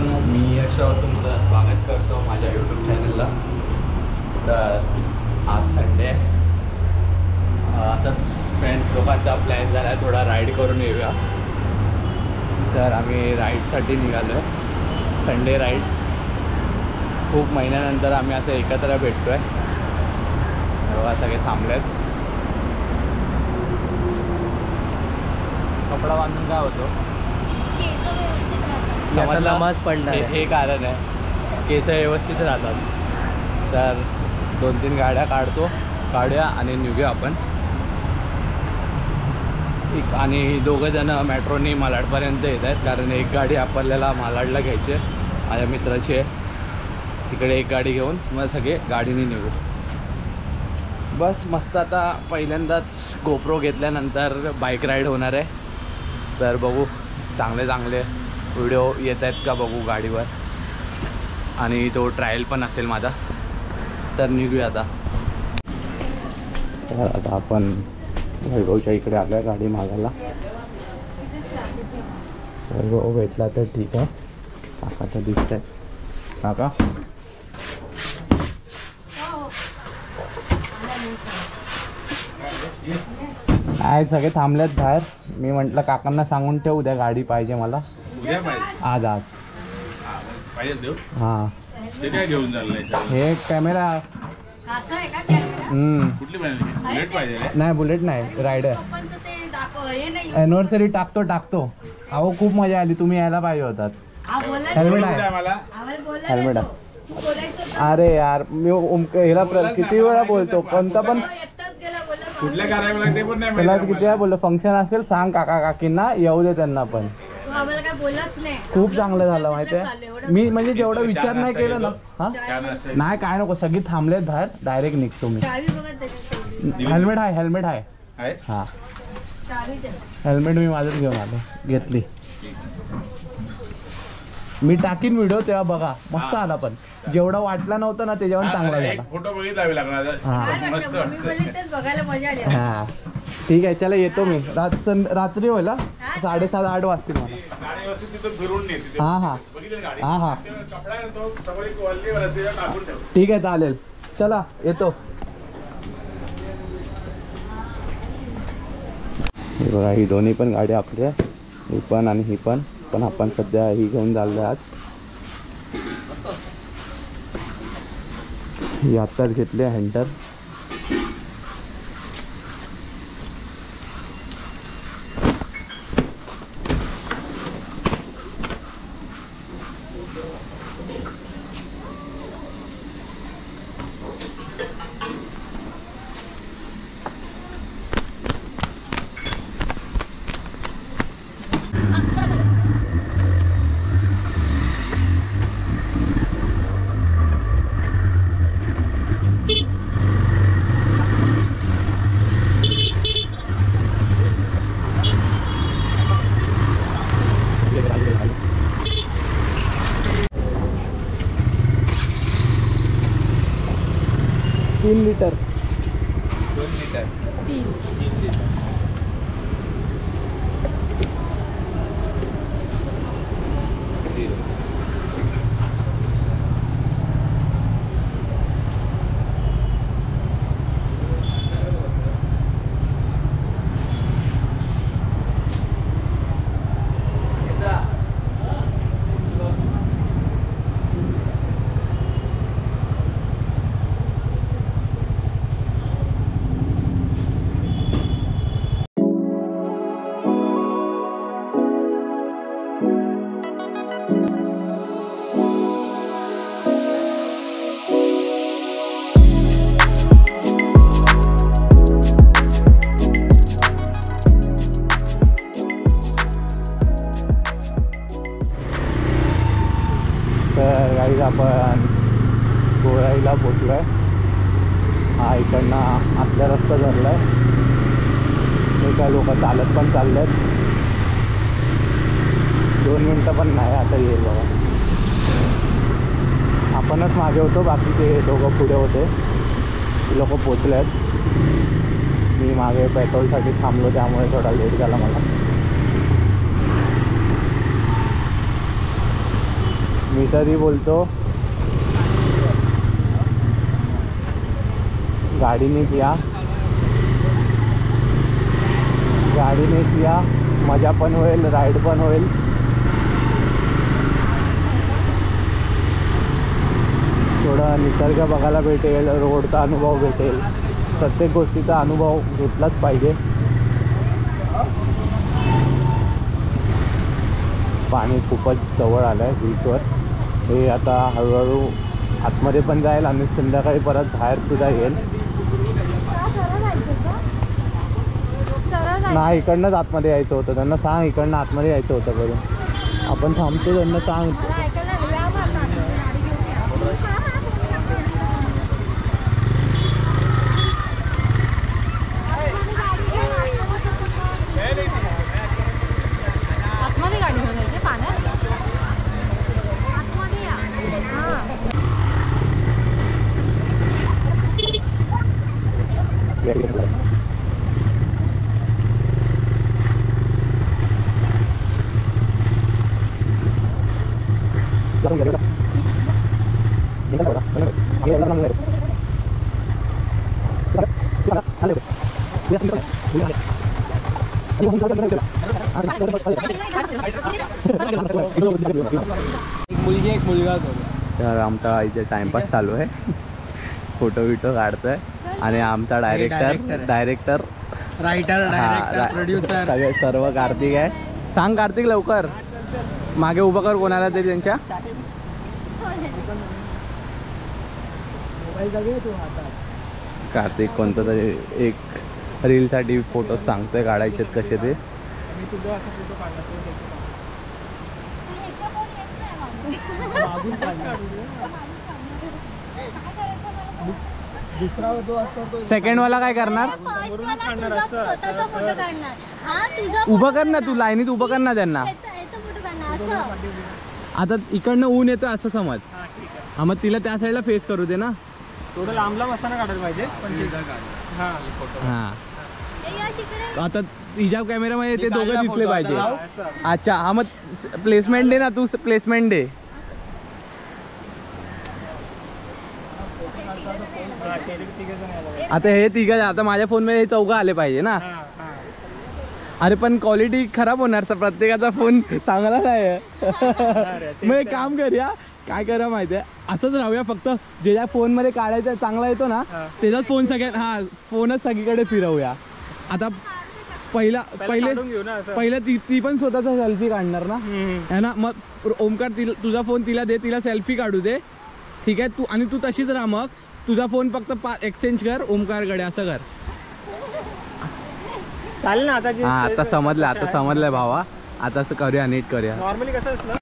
मित्रांनो, मी यशव तुमचं स्वागत करतो माझ्या यूट्यूब चॅनलला. तर आज संडे आहे. आताच फ्रेंड्स लोकांचा प्लॅन झाला आहे थोडा राईड करून येऊया. तर आम्ही राईडसाठी निघालो आहे. Sunday ride. खूप महिन्यानंतर आम्ही असं एकत्र भेटतो आहे. तेव्हा सगळे थांबले आहेत. कपडा बांधून काय होतो नमाज पडणार हे कारण आहे. केस व्यवस्थित राहतात. तर 2-3 गाड्या काढूया आणि निघूया आपण. आणि दोघंजणं मेट्रोनी मालाडपर्यंत येत आहेत, कारण एक गाडी आपल्याला मालाडला घ्यायची आहे. माझ्या मित्राची आहे. तिकडे एक गाडी घेऊन मग सगळे गाडीने निघू. बस मस्त. आता पहिल्यांदाच गोप्रो घेतल्यानंतर बाईक राईड होणार आहे. तर बघू चांगले व्हिडिओ येत आहेत का बघू गाडीवर. आणि तो ट्रायल पण असेल माझा. तर निघूया आता. तर आता आपण वैभवच्या इकडे आलो आहे गाडी मागायला. वैभव भेटला तर ठीक आहे. काका तर दिसत आहे. काका काय सगळे थांबलेत बाहेर. मी म्हटलं काकांना सांगून ठेव, उद्या गाडी पाहिजे मला. आज हां घेऊन चाललंय. हे कॅमेरा. नाही बुलेट नाही, रायडर. एनिव्हर्सरी टाकतो. अहो खूप मजा आली. तुम्ही यायला पाहिजे होतात. हेल्मेट आहे. हेल्मेट आहे. अरे यार मी ह्याला किती वेळा बोलतो. कोणता पण त्याला किती वेळा बोललो. फंक्शन असेल सांग काका काकींना येऊ दे त्यांना पण. खूप चांगलं झालं माहिती आहे. मी म्हणजे जेवढा विचार नाही केला ना. हा नाही काय नको. सगळी थांबलेत बाहेर. डायरेक्ट निघतो मी. हेल्मेट आहे. हा हेल्मेट मी माझंच घेऊन आलो. घेतली. मी टाकीन व्हिडिओ तेव्हा बघा. मस्त आला. पण जेवढा वाटला नव्हता ना त्याच्यावर चांगला झाला. फोटो बघितला लागणार. हा ठीक आहे. चला येतो मी. रात्री होईल. 7:30-8 वाजतील मला. हा ठीक आहे चालेल. चला येतो. हे बघा ही दोन्ही पण गाडी आपली आहे. ही पण आणि ही पण आपण सध्या ही घेऊन चाललो आज. ही आत्ताच घेतली आहे हंटर. तीन लिटर. तर गाईज आपण गोराईला पोचलो आहे. हा इकडनं आपल्या रस्ता धरला आहे. हे काय लोक चालत पण चालले आहेत. 2 मिनटं पण नाही आता येईल बघा. आपणच मागे होतो, बाकी ते दोघं पुढे होते. ते लोक पोचले आहेत. मी मागे पेट्रोलसाठी थांबलो, त्यामुळे थोडा लेट झाला मला. मी तरी बोलतो गाडीनेच या, गाडीनेच या, मजा पण होईल, राईड पण होईल. थोडा निसर्ग बघायला भेटेल, रोडचा अनुभव भेटेल, प्रत्येक गोष्टीचा अनुभव घेतलाच पाहिजे. पाणी खूपच जवळ आलं आहे बीचवर. हे आता हळूहळू आतमध्ये पण जाईल आणि संध्याकाळी परत बाहेर सुद्धा येईल. नाही, इकडनंच आतमध्ये यायचं होतं. त्यांना सांग इकडनं आतमध्ये यायचं होतं करून. आपण थांबतो, त्यांना सांग. एक मुलगा. तर आमचा इथे टाइमपास चालू आहे, फोटो बिटो काढतोय आणि आमचा डायरेक्टर रायटर, प्रोड्युसर सगळे सर्व कार्तिक आहे. सांग कार्तिक लवकर, मागे उभं कर कोणाला तरी त्यांच्या. कार्तिक कोणतं तरी एक रीलसाठी फोटो सांगतोय काढायचे कसे ते. सेकंड वाला काय करणार? उभं कर ना तू, लाईनीत उभं कर ना त्यांना. आता इकडनं ऊन येतं असं समज. हा, मग तिला त्या साईडला फेस करू दे ना. थोडं लांब लांब असताना काढायला पाहिजे. हा, आता हिच्या कॅमेरामध्ये ते दोघं दिसले पाहिजे. अच्छा, हा मग प्लेसमेंट दे ना तू, प्लेसमेंट दे. आता हे तिघं, आता माझ्या फोन मध्ये हे चौघं आले पाहिजे ना. अरे पण क्वालिटी खराब होणार तर, प्रत्येकाचा फोन चांगला नाही. मग एक काम करूया, काय करा माहिती आहे, असंच राहूया. फक्त ज्याच्या फोन मध्ये काढायचा चांगला येतो ना त्याचाच फोन फोनच सगळीकडे फिरवूया. आता पहिले ती पण स्वतःचा सेल्फी काढणार ना, है ना. मग ओमकार तुझा फोन तिला दे, तिला सेल्फी काढू दे, ठीक आहे. तू आणि तू तशीच राहा. मग तुझा फोन फक्त एक्सचेंज कर ओमकारकडे, असं कर. चालेल ना. आता समजलं, आता समजलंय भावा. आता असं करूया, नीट करूया. नॉर्मली कसं असलं,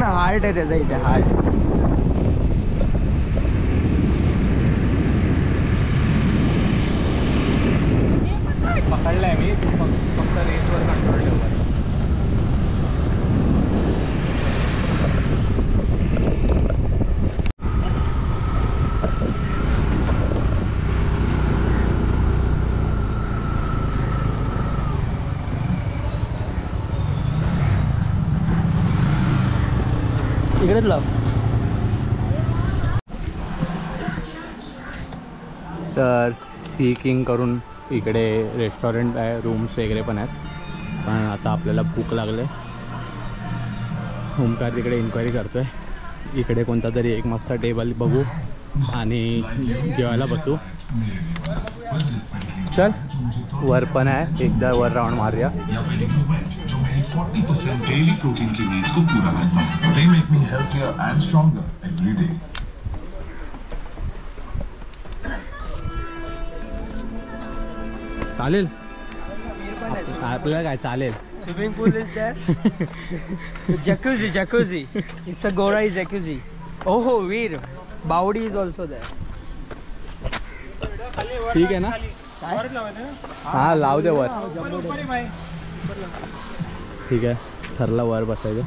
हार्ट आहे त्याचा इथे, हार्ट. पकडलाय मी, फक्त रेसवर कंट्रोल ठेवला. इकडेच लाव. तर सी किंग करून इकडे रेस्टॉरंट आहे, रूम्स वगैरे पण आहेत. पण आता आपल्याला भूक लागले. ओमकार तिकडे इन्क्वायरी करतो आहे. इकडे कोणता तरी एक मस्त टेबल बघू आणि जेवायला बसू. चल, वर पण आहे, एकदा वर राऊंड मारूया. 40% डेली प्रोटीन की नीड्स को पूरा करता हूँ। They make me healthier and stronger every day. चालेल आपल्याला काय चालेल. Swimming pool is there. Jacuzzi. It's a Gorai jacuzzi. Oh, Veer. Baudi is also there. ठीक आहे ना. हा लाव दे वर. ठीक आहे ठरला वर बसायचं.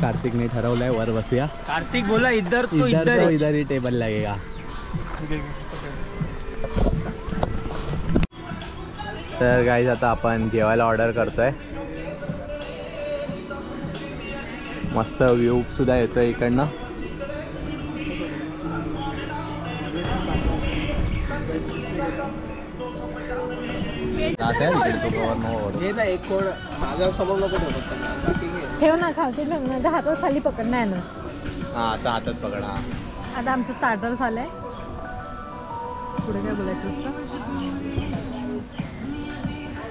कार्तिकने ठरवलंय वर बसूया. कार्तिक बोला इधर तो इधर ही टेबल लगेगा. तर गाईज आता आपण जेवायला ऑर्डर करतोय. मस्त व्ह्यू सुद्धा येतोय इकडनं. एक कोण माझ्या समोर नको ठेव ना खालती ठेव ना हातात खाली पकडणार ना. हा आता हातात पकडा. आता आमचं स्टार्टर्स आलंय. पुढे काय बोलायचं असतं.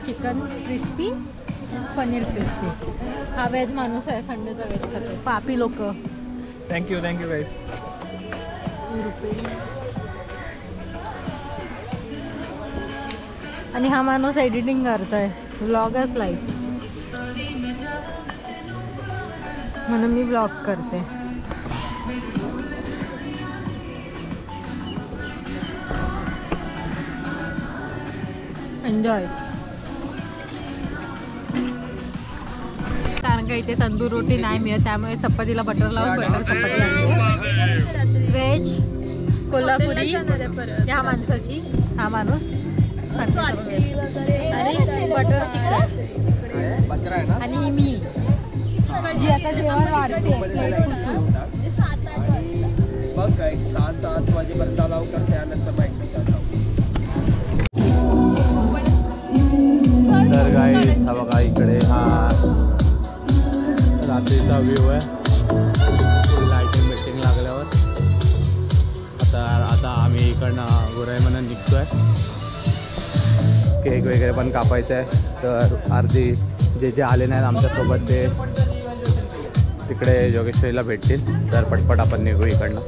Chicken crispy paneer crispy. हा व्हेज माणूस आहे संडेचा व्हेज खातो. पापी लोक. थँक्यू गाईस. आणि हा माणूस एडिटिंग करतोय व्लॉगच लाईव्ह म्हणून मी व्लॉग करते. एन्जॉय. कारण का इथे तंदूर रोटी नाही मिळत त्यामुळे चपातीला बटर लावून बटर चपाती आणते. व्हेज कोल्हापुरी ह्या माणसाची. हा माणूस आणि बटर चिकन आणि मी जी आता जेवण वाढते. बघ काय 6-7 वाजेपर्यंत अलाव कर त्यानंतर बाईक जाता. तर गाईज हा बघा इकडे हा रात्रीचा व्ह्यू आहे. लाईटिंग बिल्टिंग लागल्यावर आता आम्ही इकडनं गोराई म्हणून निघतोय. केक वगैरे पण कापायचं आहे. तर अर्धी जे आले नाहीत आमच्यासोबत ते तिकडे जोगेश्वरीला भेटतील. तर पटपट आपण निघू इकडनं.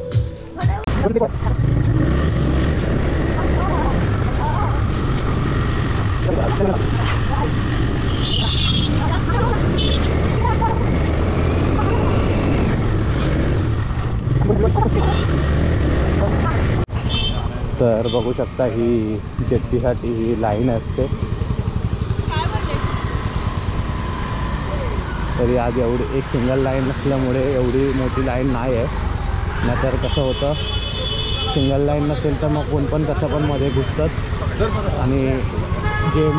तर बघू शकता ही जेट्टीसाठी ही लाईन असते. तरी आज एवढी एक सिंगल लाईन नसल्यामुळे एवढी मोठी लाईन नाही आहे. नाहीतर कसं होतं सिंगल लाईन नसेल तर मग कोण पण कसं पण मध्ये घुसतात आणि जे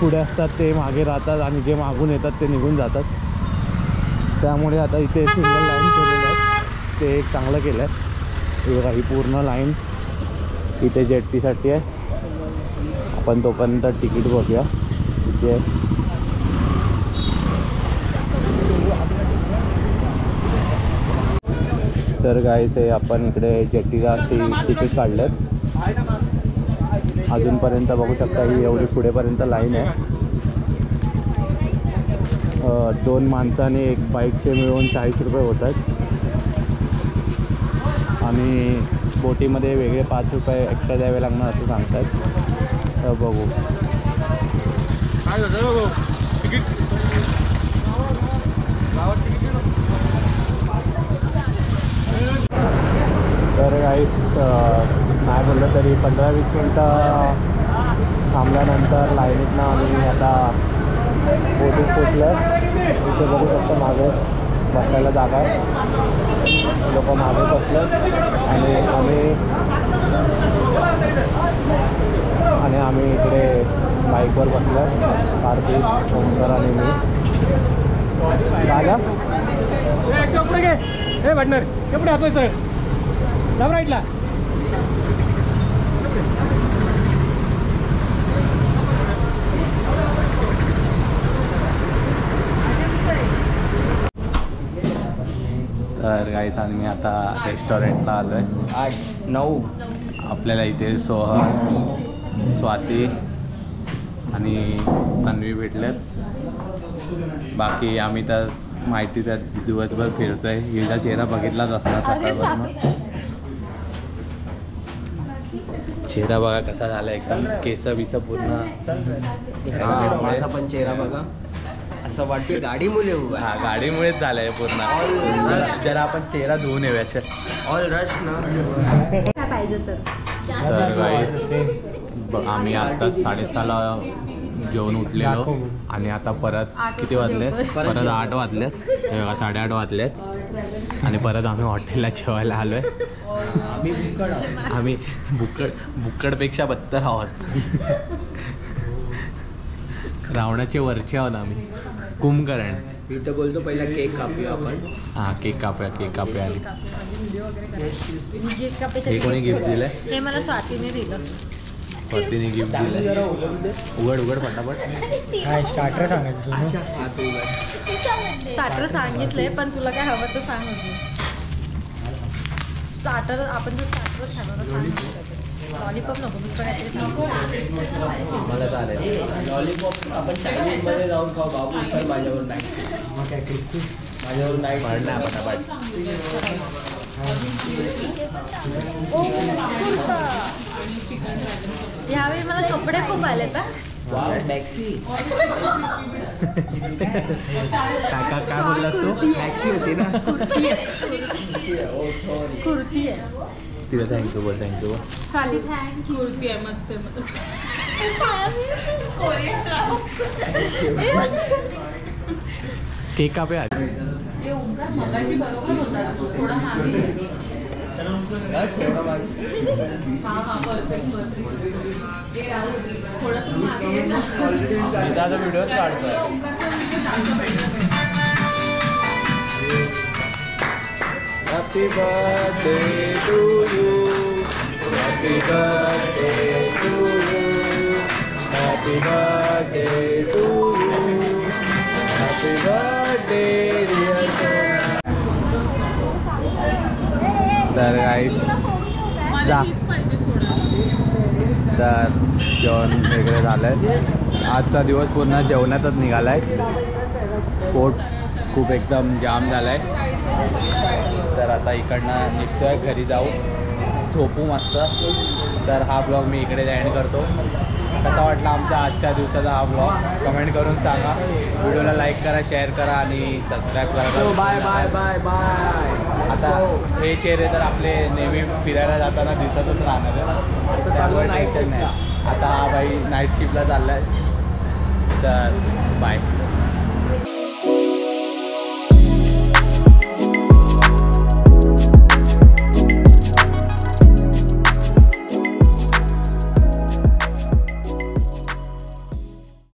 पुढे असतात ते मागे राहतात आणि जे मागून येतात ते निघून जातात. त्यामुळे आता इथे सिंगल लाईन केलेलं आहे ते एक चांगलं केलं आहे. हे बघा ही पूर्ण लाईन इथे जेट्टीसाठी आहे. आपण तोपर्यंत तिकीट बघूया किती आहे. तर गाईज ते आपण इकडे जेट्टीला तिकीट काढलेत. अजूनपर्यंत बघू शकता ही एवढी पुढेपर्यंत लाईन आहे. 2 माणसाने एक बाईकचे मिळून 40 रुपये होत आहेत आणि बोटीमध्ये वेगळे 5 रुपये एक्स्ट्रा द्यावे लागणार असं सांगतात. तर बघू तर काही नाही बोललं तरी 15-20 मिनटं थांबल्यानंतर लाईनीतनं आम्ही आता बोटीत पोचलं. इथे बघू शकतो मागे बसायला जागा आहे. लोक मागे बसलं आणि आम्ही इकडे बाईकवर बसलो. कार्तिक ओमकार आणि मी. दादा पुढे घे. हे वाटणार हे पुढे हातोय सर दाब राईटला. तर गाईज आणि मी आता रेस्टॉरंटला आलो आहे. 8-9 आपल्याला इथे सोहन, स्वाती आणि तन्वी भेटलेत. बाकी आम्ही तर माहिती तर दिवसभर फिरतोय. हिचा चेहरा बघितलाच असणार सकाळपासून. चेहरा बघा कसा झाला एकदम केस बिस पूर्ण. माझा पण चेहरा बघा असं वाटते गाडी मुले उभा हा गाडीमुळेच झालंय पूर्ण. जरा आपण चेहरा धुवून येऊया. ऑल रश ना. काय पाहिजे तर गाईस आम्ही आता 6:30ला जेवण उठलेलो आणि आता परत किती वाजले? परत 8 वाजलेत. हे बघा 8:30 वाजलेत आणि परत आम्ही हॉटेलला जेवायला आलोय. आम्ही बुक्कडपेक्षा बत्तर आहोत. रावणाचे वरचे आहोत आम्ही. कुंभकर्ण. मी तर बोलतो पहिला केक कापूया आपण. हां केक कापूया आणि गिफ्ट हे कोणी गिफ्ट दिलंय? हे मला स्वातीने दिलं. स्वातीने गिफ्ट दिलंय. उघड पटापट. काय स्टार्टर सांगायचं स्टार्टर सांगितलंय पण तुला काय हवं तर सांग. स्टार्टर आपण जर स्टार्टर खाणार सांगितलं लॉलीपॉप नको दुसरं काहीतरी सांगू. मला चालेल. लॉलीपॉप आपण चायनीज मध्ये जाऊन खाऊ. बाबू सर माझ्यावर नाही. माझ्यावर नाही म्हणणार पटापट. यावेळी मला कपडे खूप आले तर टॅक्सी. काय बोललास तू? टॅक्सी होती ना. कुर्ती आहे. तिला थँक्यू बोल. खाली थँक्यू. कुर्ती आहे मस्त. केक कापे आधी. बस एवढं माझं. व्हिडिओ काढतोय. Happy birthday to you. Happy birthday to you. Happy birthday to you. Happy birthday तर गाईस जा. तर जेवण वगैरे झालं आहे. आजचा दिवस पूर्ण जेवणातच निघाला आहे. पोट खूप एकदम जाम झालं आहे. तर आता इकडनं निघतो आहे घरी जाऊ झोपू मस्त. तर हा ब्लॉग मी इकडे एंड करतो. कसा वाटला आमचा आजच्या दिवसाचा हा ब्लॉग कमेंट करून सांगा. व्हिडिओला लाईक करा, शेअर करा आणि सबस्क्राईब करा. Bye bye bye bye. आता हे चेहरे तर आपले नेहमी फिरायला जाताना दिसतच राहणार आहे. त्यामुळे नाईट नाही. आता हा बाई नाईट शिफ्टला चालला आहे. तर बाय.